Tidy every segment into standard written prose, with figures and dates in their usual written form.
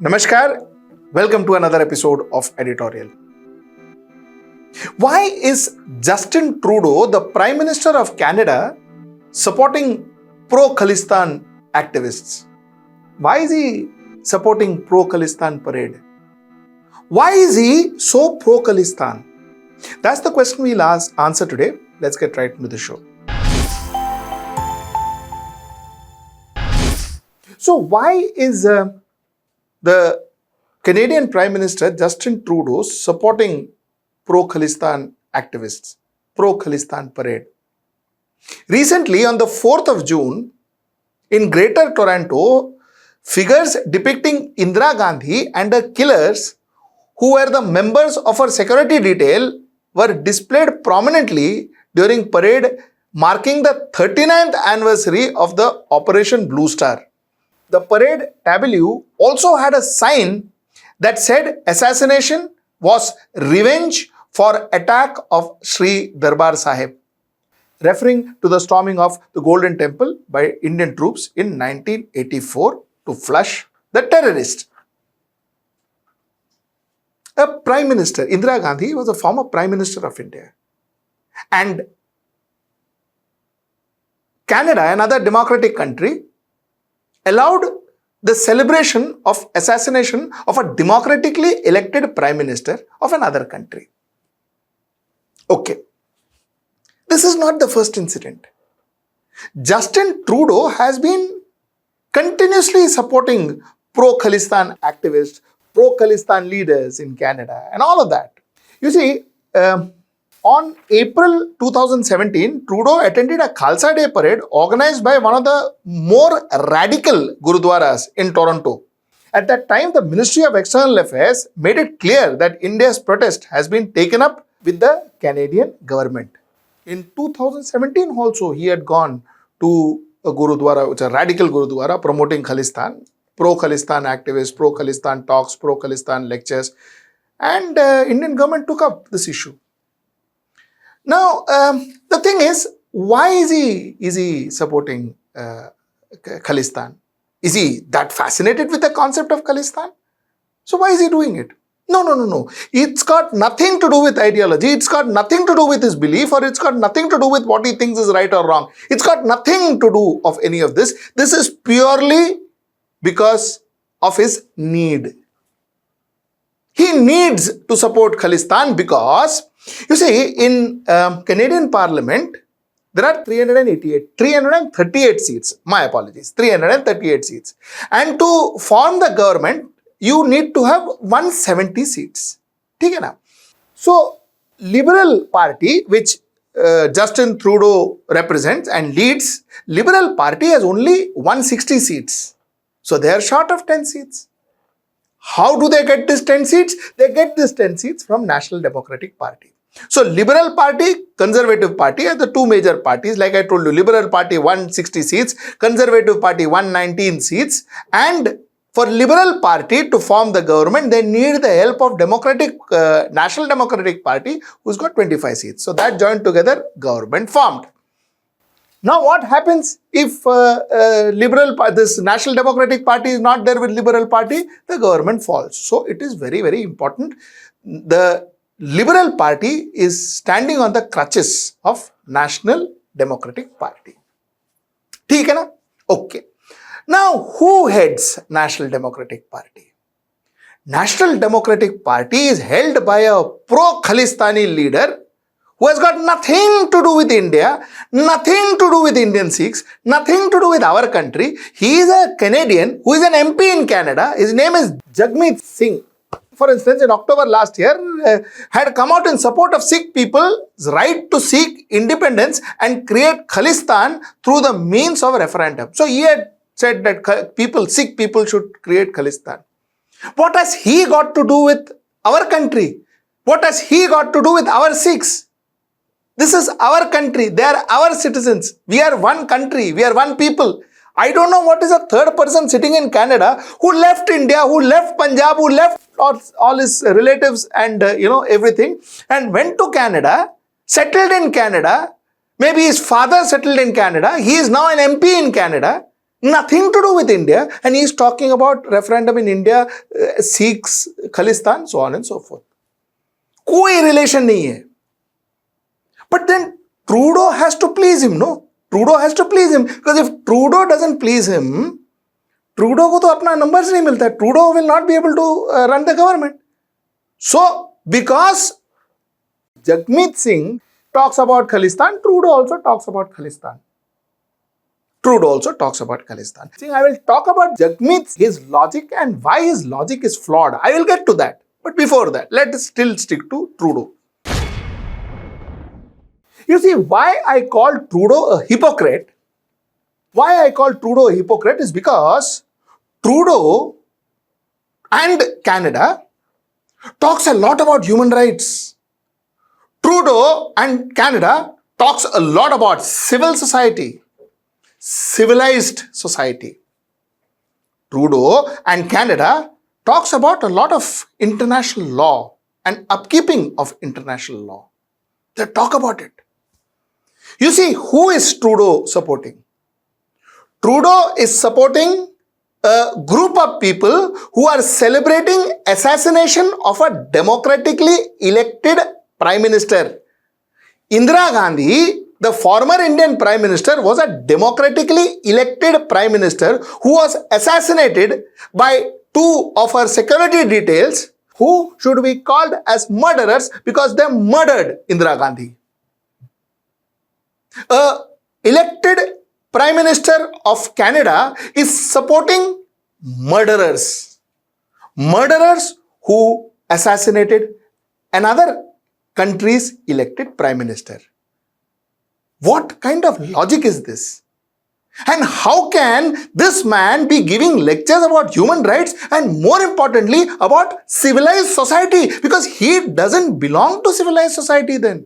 Namaskar, welcome to another episode of Editorial. Why is Justin Trudeau, the Prime Minister of Canada, supporting pro-Khalistan activists? Why is he supporting pro-Khalistan parade? Why is he so pro-Khalistan? That's the question we'll answer today. Let's get right into the show. So why is the Canadian Prime Minister Justin Trudeau supporting pro-Khalistan activists, pro-Khalistan parade? Recently, on the 4th of June, in Greater Toronto, figures depicting Indira Gandhi and her killers, who were the members of her security detail, were displayed prominently during parade marking the 39th anniversary of the Operation Blue Star. The parade tableau also had a sign that said assassination was revenge for attack of Sri Darbar Sahib, referring to the storming of the Golden Temple by Indian troops in 1984 to flush the terrorists. A Prime Minister, Indira Gandhi, was a former Prime Minister of India. And Canada, another democratic country, allowed the celebration of assassination of a democratically elected Prime Minister of another country. Okay. This is not the first incident. Justin Trudeau has been continuously supporting pro-Khalistan activists, pro-Khalistan leaders in Canada and all of that. You see, on April 2017, Trudeau attended a Khalsa Day parade organized by one of the more radical Gurudwaras in Toronto. At that time, the Ministry of External Affairs made it clear that India's protest has been taken up with the Canadian government. In 2017 also, he had gone to a Gurudwara, which is a radical Gurudwara, promoting Khalistan, pro-Khalistan activists, pro-Khalistan talks, pro-Khalistan lectures, and Indian government took up this issue. Now, the thing is, why is he supporting Khalistan? Is he that fascinated with the concept of Khalistan? So why is he doing it? No. It's got nothing to do with ideology. It's got nothing to do with his belief, or it's got nothing to do with what he thinks is right or wrong. It's got nothing to do of any of this. This is purely because of his need. He needs to support Khalistan because, you see, in Canadian Parliament, there are 338 seats. My apologies, 338 seats. And to form the government, you need to have 170 seats. Okay, na? So, Liberal Party, which Justin Trudeau represents and leads, Liberal Party has only 160 seats. So, they are short of 10 seats. How do they get this 10 seats? They get this 10 seats from National Democratic Party. So, Liberal Party, Conservative Party are the two major parties. Like I told you, Liberal Party 160 seats, Conservative Party 119 seats. And for Liberal Party to form the government, they need the help of National Democratic Party, who's got 25 seats. So, that joined together, government formed. Now, what happens if this National Democratic Party is not there with Liberal Party? The government falls. So, it is very, very important. The Liberal Party is standing on the crutches of National Democratic Party. ठीक है ना? Okay. Now, who heads National Democratic Party? National Democratic Party is held by a pro-Khalistani leader who has got nothing to do with India, nothing to do with Indian Sikhs, nothing to do with our country. He is a Canadian who is an MP in Canada. His name is Jagmeet Singh. For instance, in October last year, had come out in support of Sikh people's right to seek independence and create Khalistan through the means of a referendum. So he had said that Sikh people should create Khalistan. What has he got to do with our country? What has he got to do with our Sikhs? This is our country. They are our citizens. We are one country. We are one people. I don't know what is a third person sitting in Canada who left India, who left Punjab, who left all his relatives and everything, and went to Canada, settled in Canada. Maybe his father settled in Canada. He is now an MP in Canada. Nothing to do with India, and he is talking about referendum in India seeks Khalistan, so on and so forth. कोई relation नहीं है. But then Trudeau has to please him, no? Trudeau has to please him, because if Trudeau doesn't please him, Trudeau को तो अपना numbers नहीं मिलता है. Trudeau will not be able to run the government. So, because Jagmeet Singh talks about Khalistan, Trudeau also talks about Khalistan. Trudeau also talks about Khalistan. I will talk about Jagmeet, his logic and why his logic is flawed. I will get to that. But before that, let us still stick to Trudeau. You see, why I call Trudeau a hypocrite, is because Trudeau and Canada talks a lot about human rights. Trudeau and Canada talks a lot about civil society, civilized society. Trudeau and Canada talks about a lot of international law and upkeeping of international law. They talk about it. You see, who is Trudeau supporting? Trudeau is supporting a group of people who are celebrating assassination of a democratically elected Prime Minister. Indira Gandhi, the former Indian Prime Minister, was a democratically elected Prime Minister who was assassinated by two of her security details who should be called as murderers because they murdered Indira Gandhi. A elected Prime Minister of Canada is supporting murderers. Murderers who assassinated another country's elected Prime Minister. What kind of logic is this? And how can this man be giving lectures about human rights and more importantly about civilized society? Because he doesn't belong to civilized society then.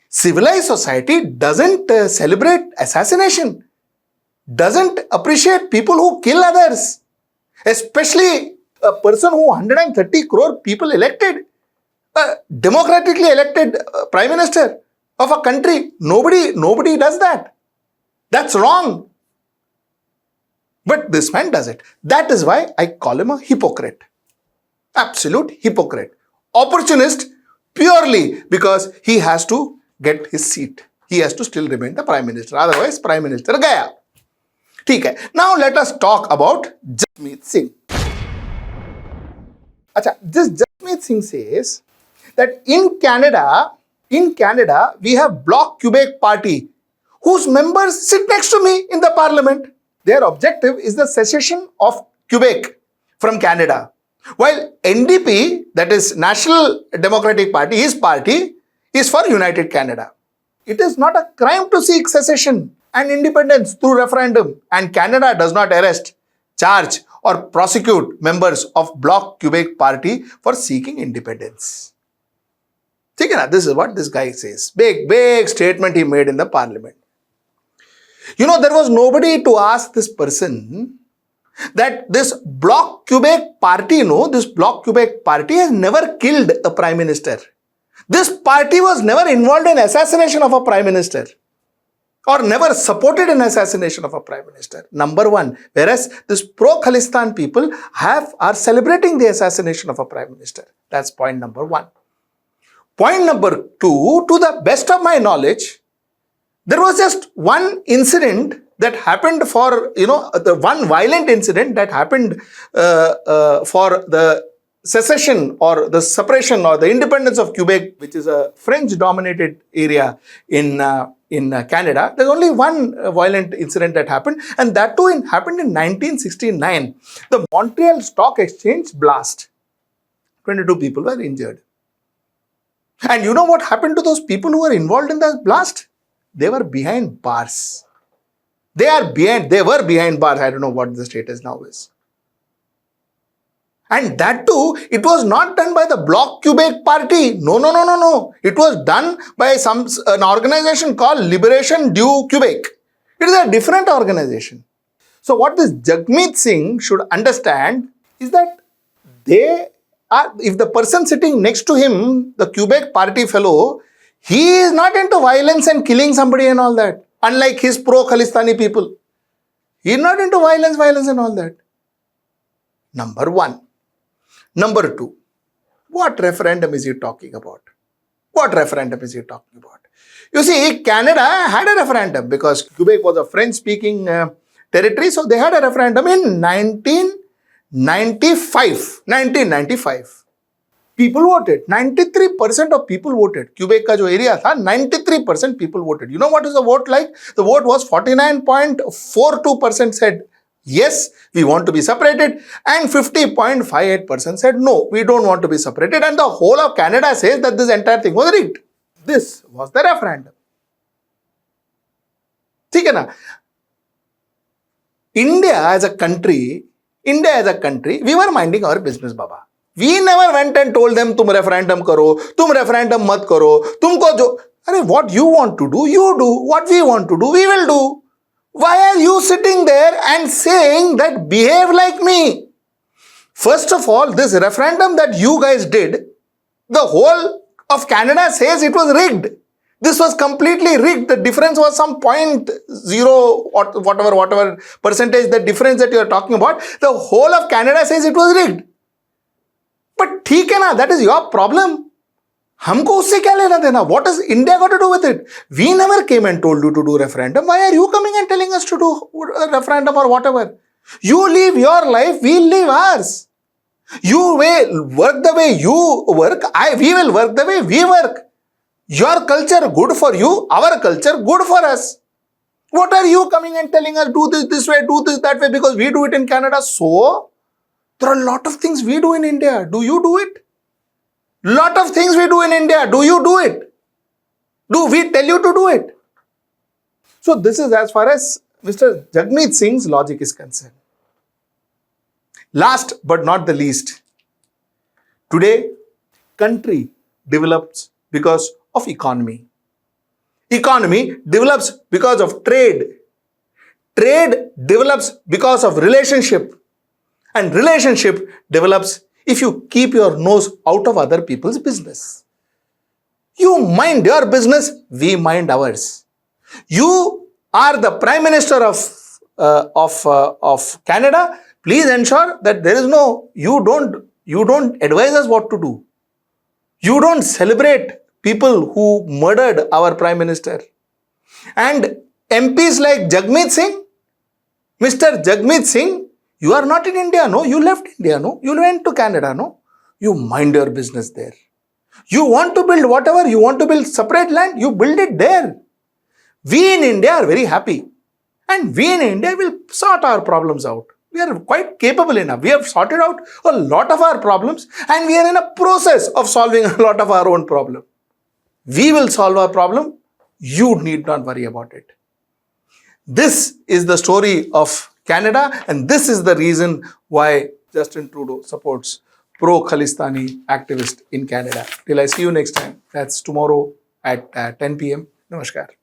Civilized society doesn't celebrate assassination, doesn't appreciate people who kill others, especially a person who 130 crore people elected, a democratically elected Prime Minister of a country. Nobody does that. That's wrong. But this man does it. That is why I call him a hypocrite. Absolute hypocrite. Opportunist purely because he has to get his seat. He has to still remain the Prime Minister. Otherwise, Prime Minister gaya. ठीक है. Now let us talk about Jagmeet Singh. This Jagmeet Singh says that in Canada, we have Bloc Quebec Party whose members sit next to me in the parliament. Their objective is the secession of Quebec from Canada. While NDP, that is National Democratic Party, his party, is for United Canada. It is not a crime to seek secession and independence through referendum, and Canada does not arrest, charge or prosecute members of Bloc Quebec Party for seeking independence. This is what this guy says. Big statement he made in the parliament. You know, there was nobody to ask this person that this Bloc Quebec Party, this Bloc Quebec Party has never killed a Prime Minister. This party was never involved in assassination of a Prime Minister or never supported an assassination of a Prime Minister. Number one. Whereas this pro-Khalistani people are celebrating the assassination of a Prime Minister. That's point number one. Point number two, to the best of my knowledge, there was just one incident that happened for, the one violent incident that happened for the secession or the separation or the independence of Quebec, which is a French-dominated area in Canada. There's only one violent incident that happened, and that too happened in 1969. The Montreal Stock Exchange blast. 22 people were injured. And you know what happened to those people who were involved in that blast? They were behind bars. They were behind bars. I don't know what the status now is. And that too, it was not done by the Bloc Quebec Party. No. It was done by an organization called Liberation du Quebec. It is a different organization. So what this Jagmeet Singh should understand is that if the person sitting next to him, the Quebec Party fellow, he is not into violence and killing somebody and all that. Unlike his pro-Khalistani people. He's not into violence and all that. Number one. Number two, what referendum is he talking about? What referendum is he talking about? You see, Canada had a referendum because Quebec was a French-speaking territory, so they had a referendum in 1995. People voted. 93% of people voted. Quebec ka jo area tha, 93% people voted. You know what is the vote like? The vote was 49.42% said yes, we want to be separated, and 50.58% said no, we don't want to be separated, and the whole of Canada says that this entire thing was rigged. This was the referendum. ठीक है ना? India as a country, we were minding our business, Baba. We never went and told them, tum referendum karo, tum referendum mat karo, tumko jo. What you want to do, you do. What we want to do, we will do. Why are you sitting there and saying that behave like me? First of all, this referendum that you guys did, the whole of Canada says it was rigged. This was completely rigged. The difference was some 0.0 or whatever percentage, the difference that you are talking about. The whole of Canada says it was rigged. But ठीक है ना, that is your problem. हमको उससे क्या लेना देना? What has India got to do with it? We never came and told you to do referendum. Why are you coming and telling us to do a referendum or whatever? You live your life, we live ours. You work the way you work, we will work the way we work. Your culture good for you, our culture good for us. What are you coming and telling us do this way, do this that way because we do it in Canada? So, there are a lot of things we do in India. Do you do it? Lot of things we do in India. Do you do it? Do we tell you to do it? So this is as far as Mr. Jagmeet Singh's logic is concerned. Last but not the least, today country develops because of economy. Economy develops because of trade. Trade develops because of relationship. And relationship develops if you keep your nose out of other people's business. You mind your business, we mind ours. You are the Prime Minister of Canada. Please ensure that there is no, you don't advise us what to do. You don't celebrate people who murdered our Prime Minister. And MPs like Jagmeet Singh, Mr. Jagmeet Singh, you are not in India, no? You left India, no? You went to Canada, no? You mind your business there. You want to build whatever, you want to build separate land, you build it there. We in India are very happy. And we in India will sort our problems out. We are quite capable enough. We have sorted out a lot of our problems and we are in a process of solving a lot of our own problem. We will solve our problem. You need not worry about it. This is the story of Canada, and this is the reason why Justin Trudeau supports pro-Khalistani activists in Canada. Till I see you next time. That's tomorrow at 10 PM. Namaskar.